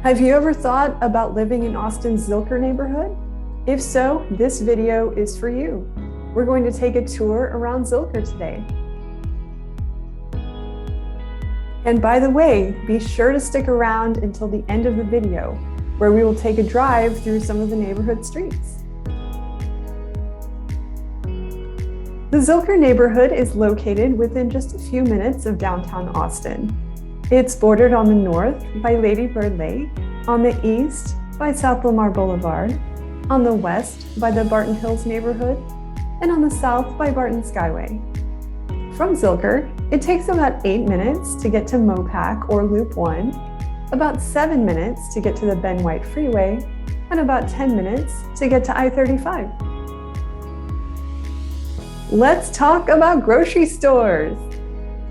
Have you ever thought about living in Austin's Zilker neighborhood? If so, this video is for you. We're going to take a tour around Zilker today. And by the way, be sure to stick around until the end of the video, where we will take a drive through some of the neighborhood streets. The Zilker neighborhood is located within just a few minutes of downtown Austin. It's bordered on the north by Ladybird Lake, on the east by South Lamar Boulevard, on the west by the Barton Hills neighborhood, and on the south by Barton Skyway. From Zilker, it takes about 8 minutes to get to Mopac or Loop 1, about 7 minutes to get to the Ben White freeway, and about 10 minutes to get to I-35. Let's talk about grocery stores.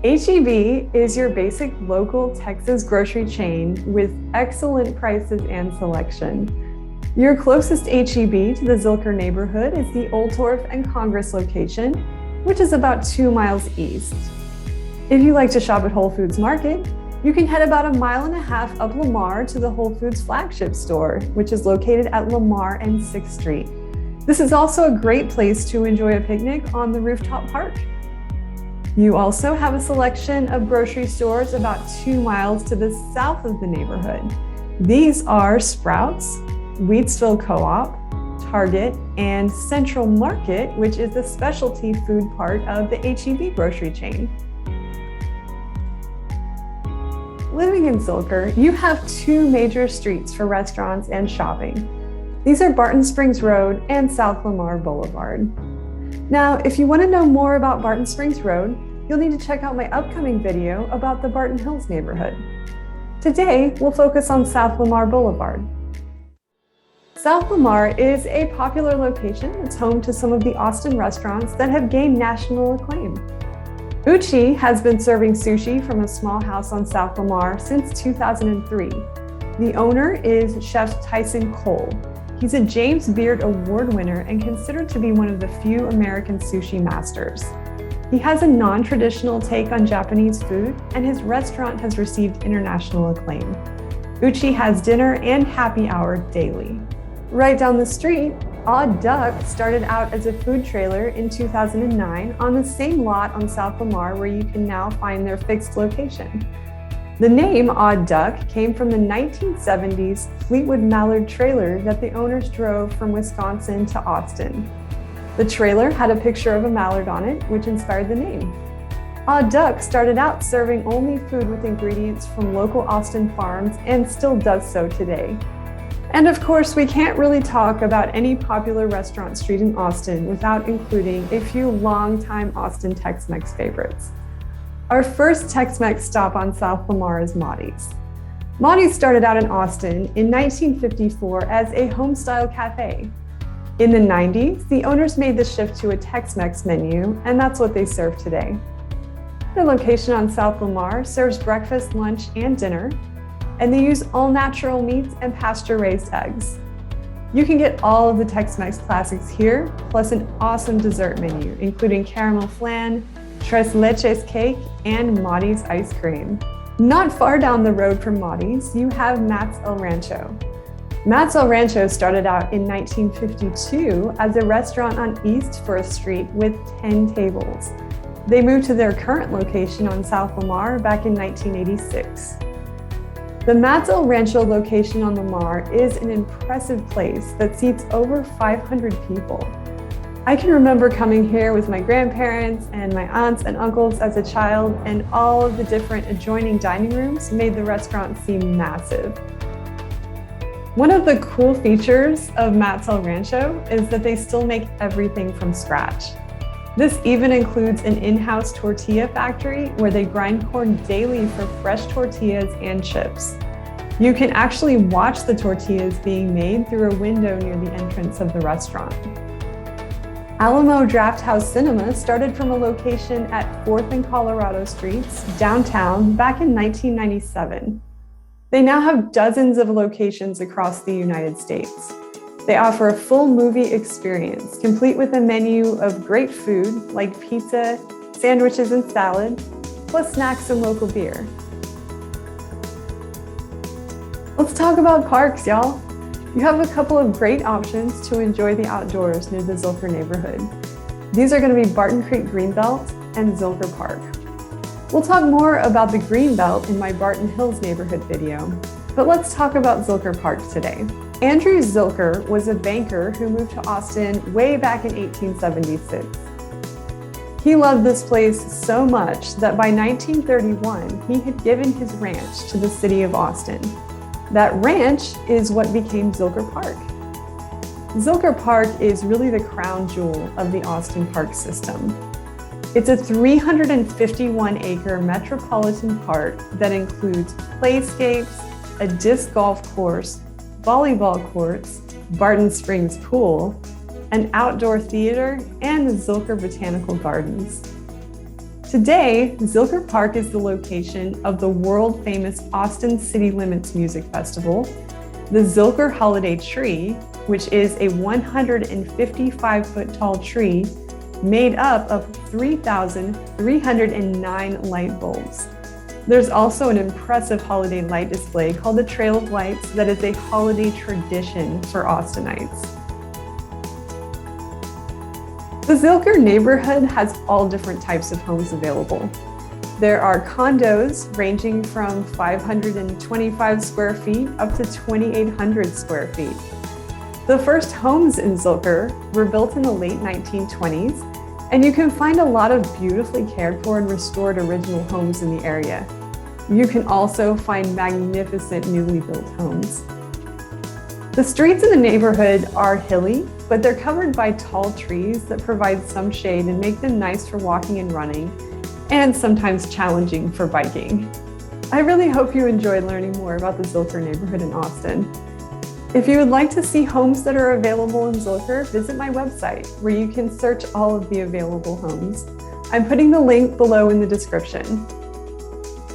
H-E-B is your basic local Texas grocery chain with excellent prices and selection. Your closest H-E-B to the Zilker neighborhood is the Oldtorf and Congress location, which is about 2 miles east. If you like to shop at Whole Foods Market, you can head about 1.5 miles up Lamar to the Whole Foods flagship store, which is located at Lamar and Sixth Street. This is also a great place to enjoy a picnic on the rooftop park. You also have a selection of grocery stores about 2 miles to the south of the neighborhood. These are Sprouts, Wheatsville Co-op, Target, and Central Market, which is the specialty food part of the H-E-B grocery chain. Living in Zilker, you have 2 major streets for restaurants and shopping. These are Barton Springs Road and South Lamar Boulevard. Now, if you want to know more about Barton Springs Road, you'll need to check out my upcoming video about the Barton Hills neighborhood. Today, we'll focus on South Lamar Boulevard. South Lamar is a popular location that's home to some of the Austin restaurants that have gained national acclaim. Uchi has been serving sushi from a small house on South Lamar since 2003. The owner is Chef Tyson Cole. He's a James Beard Award winner and considered to be one of the few American sushi masters. He has a non-traditional take on Japanese food, and his restaurant has received international acclaim. Uchi has dinner and happy hour daily. Right down the street, Odd Duck started out as a food trailer in 2009 on the same lot on South Lamar where you can now find their fixed location. The name Odd Duck came from the 1970s Fleetwood Mallard trailer that the owners drove from Wisconsin to Austin. The trailer had a picture of a mallard on it, which inspired the name. Odd Duck started out serving only food with ingredients from local Austin farms and still does so today. And of course, we can't really talk about any popular restaurant street in Austin without including a few longtime Austin Tex-Mex favorites. Our first Tex-Mex stop on South Lamar is Maudie's. Maudie's started out in Austin in 1954 as a home-style cafe. In the 90s, the owners made the shift to a Tex-Mex menu, and that's what they serve today. The location on South Lamar serves breakfast, lunch, and dinner, and they use all-natural meats and pasture-raised eggs. You can get all of the Tex-Mex classics here, plus an awesome dessert menu, including caramel flan, tres leches cake, and Maudie's ice cream. Not far down the road from Maudie's, you have Matt's El Rancho. Matt's El Rancho started out in 1952 as a restaurant on East First Street with 10 tables. They moved to their current location on South Lamar back in 1986. The Matt's El Rancho location on Lamar is an impressive place that seats over 500 people. I can remember coming here with my grandparents and my aunts and uncles as a child, and all of the different adjoining dining rooms made the restaurant seem massive. One of the cool features of Matt's El Rancho is that they still make everything from scratch. This even includes an in-house tortilla factory where they grind corn daily for fresh tortillas and chips. You can actually watch the tortillas being made through a window near the entrance of the restaurant. Alamo Drafthouse Cinema started from a location at 4th and Colorado Streets, downtown, back in 1997. They now have dozens of locations across the United States. They offer a full movie experience, complete with a menu of great food like pizza, sandwiches, and salad, plus snacks and local beer. Let's talk about parks, y'all. You have a couple of great options to enjoy the outdoors near the Zilker neighborhood. These are going to be Barton Creek Greenbelt and Zilker Park. We'll talk more about the Greenbelt in my Barton Hills neighborhood video, but let's talk about Zilker Park today. Andrew Zilker was a banker who moved to Austin way back in 1876. He loved this place so much that by 1931, he had given his ranch to the city of Austin. That ranch is what became Zilker Park. Zilker Park is really the crown jewel of the Austin park system. It's a 351-acre metropolitan park that includes playscapes, a disc golf course, volleyball courts, Barton Springs pool, an outdoor theater, and the Zilker Botanical Gardens. Today, Zilker Park is the location of the world-famous Austin City Limits Music Festival, the Zilker Holiday Tree, which is a 155-foot tall tree made up of 3,309 light bulbs. There's also an impressive holiday light display called the Trail of Lights that is a holiday tradition for Austinites. The Zilker neighborhood has all different types of homes available. There are condos ranging from 525 square feet up to 2,800 square feet. The first homes in Zilker were built in the late 1920s, and you can find a lot of beautifully cared for and restored original homes in the area. You can also find magnificent newly built homes. The streets in the neighborhood are hilly, but they're covered by tall trees that provide some shade and make them nice for walking and running, and sometimes challenging for biking. I really hope you enjoyed learning more about the Zilker neighborhood in Austin. If you would like to see homes that are available in Zilker, visit my website where you can search all of the available homes. I'm putting the link below in the description.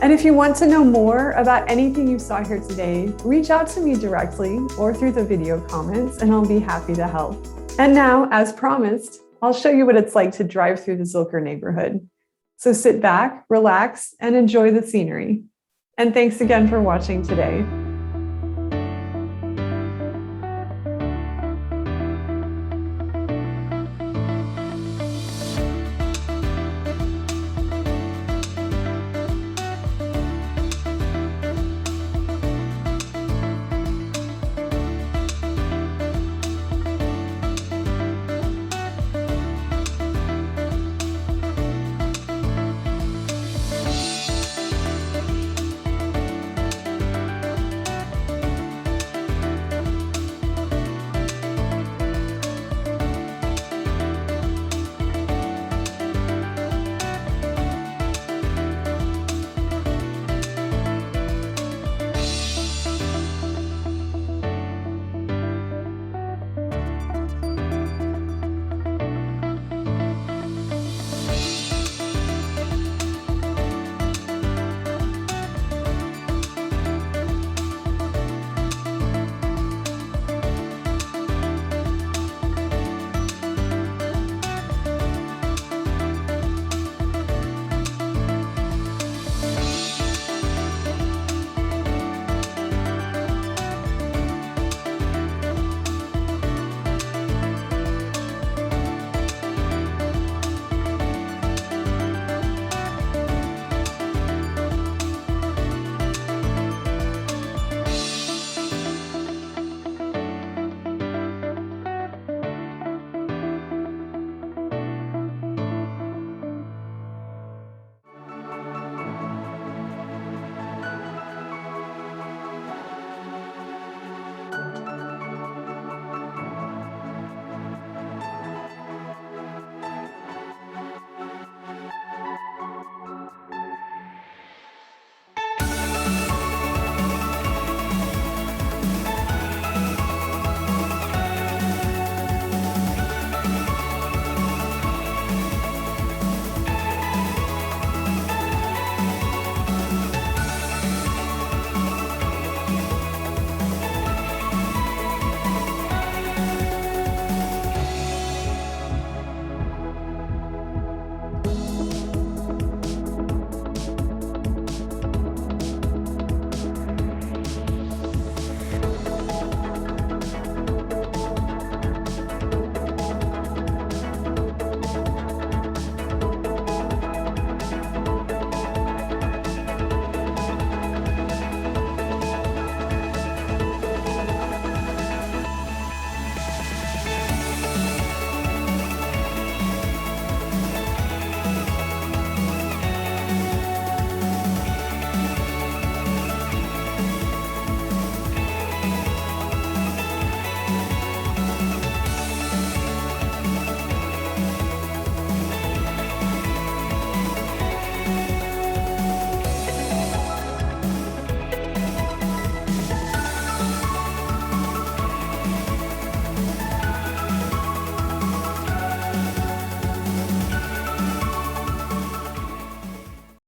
And if you want to know more about anything you saw here today, reach out to me directly or through the video comments, and I'll be happy to help. And now, as promised, I'll show you what it's like to drive through the Zilker neighborhood. So sit back, relax, and enjoy the scenery. And thanks again for watching today.